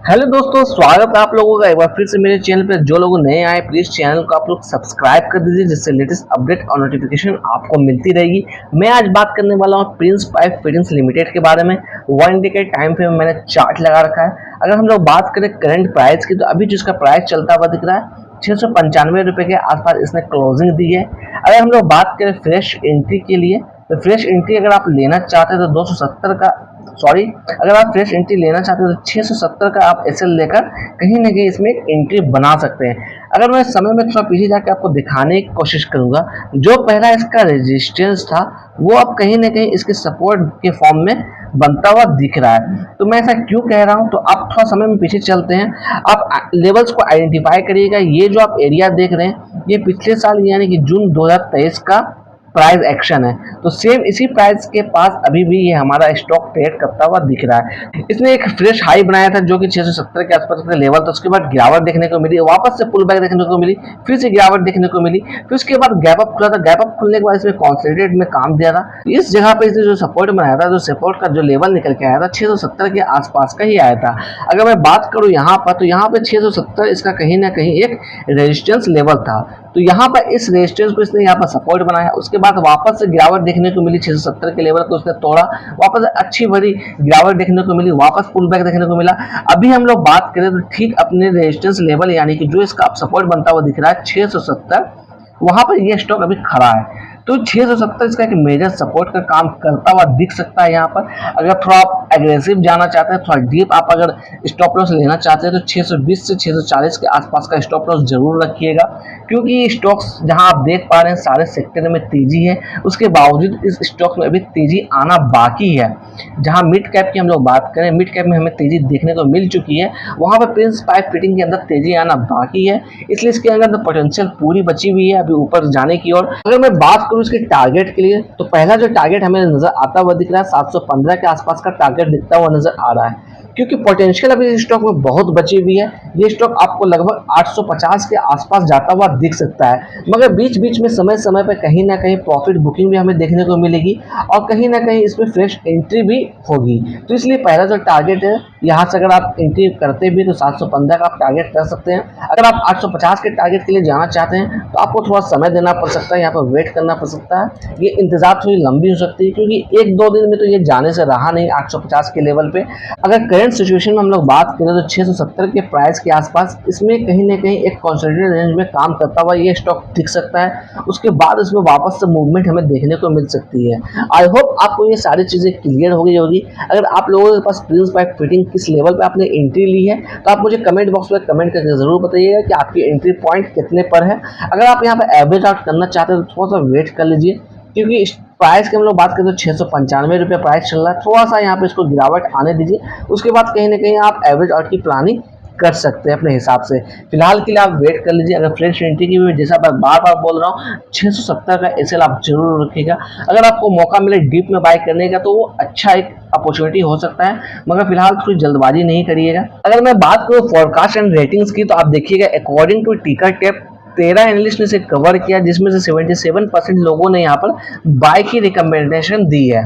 Hello दोस्तों, स्वागत है आप लोगों का एक बार फिर से मेरे चैनल पे। जो लोग नए आए प्लीज चैनल को आप लोग सब्सक्राइब कर दीजिए, जिससे लेटेस्ट अपडेट और नोटिफिकेशन आपको मिलती रहेगी। मैं आज बात करने वाला हूँ प्रिंस पाइप फिटिंग्स लिमिटेड के बारे में। 1 डे के टाइम फ्रेम मैंने चार्ट लगा रखा है। अगर हम लोग बात करें करंट प्राइस की, तो अभी जिसका प्राइस चलता हुआ दिख रहा है 695 रुपये के आसपास इसने क्लोजिंग दी है। अगर हम लोग बात करें फ्रेश एंट्री के लिए, तो फ्रेश एंट्री अगर आप लेना चाहते हैं तो 270 का अगर आप फ्रेश एंट्री लेना चाहते हैं तो 670 का आप एसएल लेकर कहीं ना कहीं इसमें एक एंट्री बना सकते हैं। अगर मैं समय में थोड़ा पीछे जाकर आपको दिखाने की कोशिश करूंगा, जो पहला इसका रेजिस्टेंस था वो अब कहीं ना कहीं इसके सपोर्ट के फॉर्म में बनता हुआ दिख रहा है। तो मैं ऐसा क्यों कह रहा हूं, तो आप थोड़ा समय में पीछे चलते हैं। आप लेवल्स को आइडेंटिफाई करिएगा। ये जो आप एरिया देख रहे हैं, ये पिछले साल यानी कि जून 2023 का प्राइस एक्शन है। तो सेम इसी प्राइस के पास अभी भी ये हमारा स्टॉक ट्रेड करता हुआ दिख रहा है। इसने एक फ्रेश हाई बनाया था जो कि 670 के आसपास का लेवल था। उसके बाद गिरावट देखने को मिली, वापस से पुल बैक देखने को मिली, फिर से गिरावट देखने को मिली, फिर उसके बाद गैप अप खुला था। गैप अप खुलने के बाद इसमें कॉन्सोलिडेट में काम दिया था। इस जगह पर इसने जो सपोर्ट बनाया था, जो सपोर्ट का जो लेवल निकल के आया था 670 के आसपास का ही आया था। अगर मैं बात करूं यहाँ पर, तो यहाँ पे 670 इसका कहीं ना कहीं एक रेजिस्टेंस लेवल था। तो यहाँ पर इस रेजिस्टेंस को इसने यहाँ पर सपोर्ट बनाया। उसके बाद वापस से गिरावट देखने को मिली, 670 के लेवल को उसने तोड़ा, वापस अच्छी बड़ी गिरावट देखने को मिली, वापस पुल बैक देखने को मिला। अभी हम लोग बात करें तो ठीक अपने रेजिस्टेंस लेवल यानी कि जो इसका सपोर्ट बनता हुआ दिख रहा है 670, वहां पर ये स्टॉक अभी खड़ा है। तो 670 इसका एक मेजर सपोर्ट का काम करता हुआ दिख सकता है। यहाँ पर अगर थोड़ा आप एग्रेसिव जाना चाहते हैं, थोड़ा डीप आप अगर स्टॉप लॉस लेना चाहते हैं, तो 620 से 640 के आसपास का स्टॉप लॉस जरूर रखिएगा। क्योंकि स्टॉक्स जहां आप देख पा रहे हैं सारे सेक्टर में तेजी है, उसके बावजूद इस स्टॉक में अभी तेजी आना बाकी है। जहां मिड कैप की हम लोग बात करें, मिड कैप में हमें तेजी देखने को मिल चुकी है, वहां पर प्रिंस पाइप फिटिंग के अंदर तेजी आना बाकी है। इसलिए इसके अंदर तो पोटेंशियल पूरी बची हुई है अभी ऊपर जाने की ओर। अगर मैं बात करूं इसके टारगेट के लिए, तो पहला जो टारगेट हमें नजर आता हुआ दिख रहा है 715 के आसपास का टारगेट दिखता हुआ नजर आ रहा है। क्योंकि पोटेंशियल अभी इस स्टॉक में बहुत बची हुई है। ये स्टॉक आपको लगभग 850 के आसपास जाता हुआ दिख सकता है, मगर बीच बीच में समय समय पर कहीं ना कहीं प्रॉफिट बुकिंग भी हमें देखने को मिलेगी और कहीं ना कहीं इसमें फ्रेश एंट्री भी होगी। तो इसलिए पहला जो टारगेट है, यहाँ से अगर आप एंट्री करते भी तो 715 का आप टारगेट कर सकते हैं। अगर आप 850 के टारगेट के लिए जाना चाहते हैं तो आपको थोड़ा समय देना पड़ सकता है, यहाँ पर वेट करना पड़ सकता है। ये इंतजार थोड़ी लंबी हो सकती है, क्योंकि 1-2 दिन में तो ये जाने से रहा नहीं 850 के लेवल पे। अगर करंट सिचुएशन में हम लोग बात करें तो 670 के प्राइस के आसपास इसमें कहीं ना कहीं एक कंसोलिडेटेड रेंज में काम करता हुआ ये स्टॉक दिख सकता है। उसके बाद इसमें वापस से मूवमेंट हमें देखने को मिल सकती है। आई होप आपको ये सारी चीजें क्लियर हो गई होगी। अगर आप लोगों के पास प्रिंस पाइप फिटिंग किस लेवल पे आपने एंट्री ली है, तो आप मुझे कमेंट बॉक्स में कमेंट करके जरूर बताइएगा कि आपकी एंट्री पॉइंट कितने पर है। अगर आप यहाँ पर एवरेज आउट करना चाहते हैं तो थोड़ा सा वेट कर लीजिए, क्योंकि प्राइस की हम लोग बात करें तो 695 रुपये प्राइस चल रहा है। थोड़ा सा यहाँ पे इसको गिरावट आने दीजिए, उसके बाद कहीं ना कहीं आप एवरेज आउट की प्लानिंग कर सकते हैं अपने हिसाब से। फिलहाल के लिए आप वेट कर लीजिए। अगर फ्रेश एंट्री की भी जैसा मैं बार बार बोल रहा हूँ 670 का एसएल आप जरूर रखिएगा। अगर आपको मौका मिले डीप में बाय करने का, तो वो अच्छा एक अपॉर्चुनिटी हो सकता है, मगर फिलहाल थोड़ी जल्दबाजी नहीं करिएगा। अगर मैं बात करूँ फोरकास्ट एंड रेटिंग्स की, तो आप देखिएगा according to ticker tape 13 analyst ने इसे कवर किया, जिसमें से 77% लोगों ने यहाँ पर बाय की रिकमेंडेशन दी है।